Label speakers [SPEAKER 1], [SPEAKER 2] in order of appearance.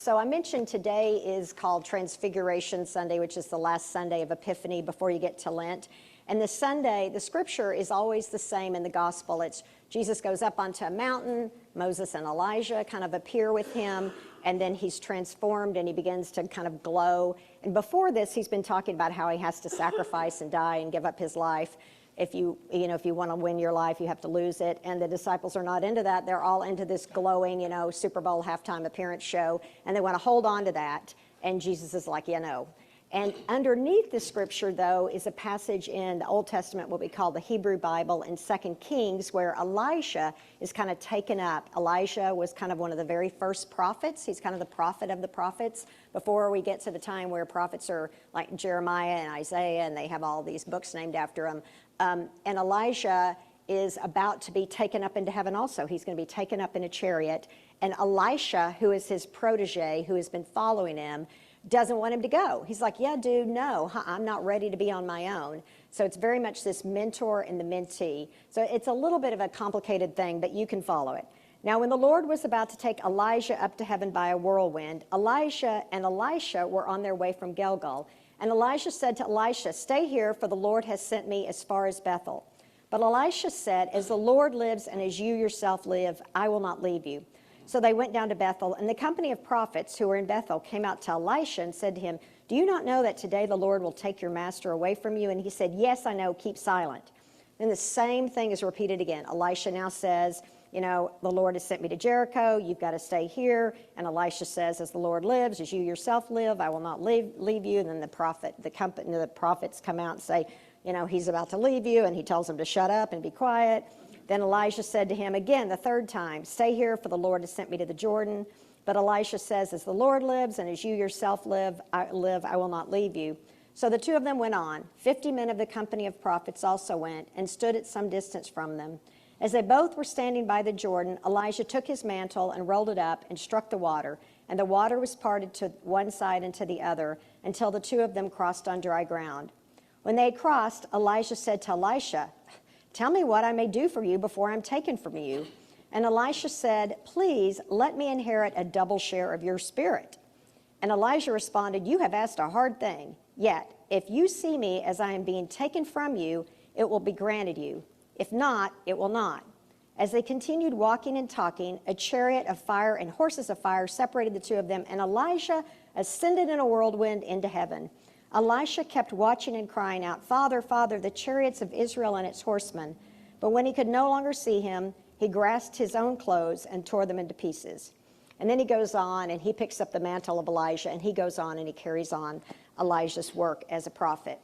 [SPEAKER 1] So I mentioned today is called Transfiguration Sunday, which is the last Sunday of Epiphany before you get to Lent. And the Sunday, the scripture is always the same in the gospel. It's Jesus goes up onto a mountain, Moses and Elijah kind of appear with him, and then he's transformed and he begins to kind of glow. And before this, he's been talking about how he has to sacrifice and die and give up his life. If you want to win your life, you have to lose it. And the disciples are not into that. They're all into this glowing, Super Bowl halftime appearance show. And they want to hold on to that. And Jesus is like, And underneath the scripture, though, is a passage in the Old Testament, what we call the Hebrew Bible, in 2 Kings, where Elisha is kind of taken up. Elijah was kind of one of the very first prophets. He's kind of the prophet of the prophets before we get to the time where prophets are like Jeremiah and Isaiah, and they have all these books named after them. And Elijah is about to be taken up into heaven also. He's going to be taken up in a chariot. And Elisha, who is his protege, who has been following him, doesn't want him to go. He's like, yeah, dude, no, I'm not ready to be on my own. So it's very much this mentor and the mentee. So it's a little bit of a complicated thing, but you can follow it. Now, when the Lord was about to take Elijah up to heaven by a whirlwind, Elijah and Elisha were on their way from Gilgal. And Elijah said to Elisha, stay here, for the Lord has sent me as far as Bethel. But Elisha said, as the Lord lives and as you yourself live, I will not leave you. So they went down to Bethel, and the company of prophets who were in Bethel came out to Elisha and said to him, do you not know that today the Lord will take your master away from you? And he said, yes, I know, keep silent. Then the same thing is repeated again. Elisha now says, the Lord has sent me to Jericho, you've got to stay here. And Elisha says, as the Lord lives, as you yourself live, I will not leave you. And then the prophets come out and say, he's about to leave you, and he tells them to shut up and be quiet. Then Elijah said to him again the third time, stay here, for the Lord has sent me to the Jordan. But Elisha says, as the Lord lives and as you yourself live, I will not leave you. So the two of them went on. 50 men of the company of prophets also went and stood at some distance from them. As they both were standing by the Jordan, Elijah took his mantle and rolled it up and struck the water. And the water was parted to one side and to the other until the two of them crossed on dry ground. When they had crossed, Elijah said to Elisha, tell me what I may do for you before I'm taken from you. And Elisha said, please let me inherit a double share of your spirit. And Elijah responded, you have asked a hard thing. Yet, if you see me as I am being taken from you, it will be granted you. If not, it will not. As they continued walking and talking, a chariot of fire and horses of fire separated the two of them, and Elijah ascended in a whirlwind into heaven. Elisha kept watching and crying out, Father, Father, the chariots of Israel and its horsemen. But when he could no longer see him, he grasped his own clothes and tore them into pieces. And then he goes on and he picks up the mantle of Elijah, and he goes on and he carries on Elijah's work as a prophet.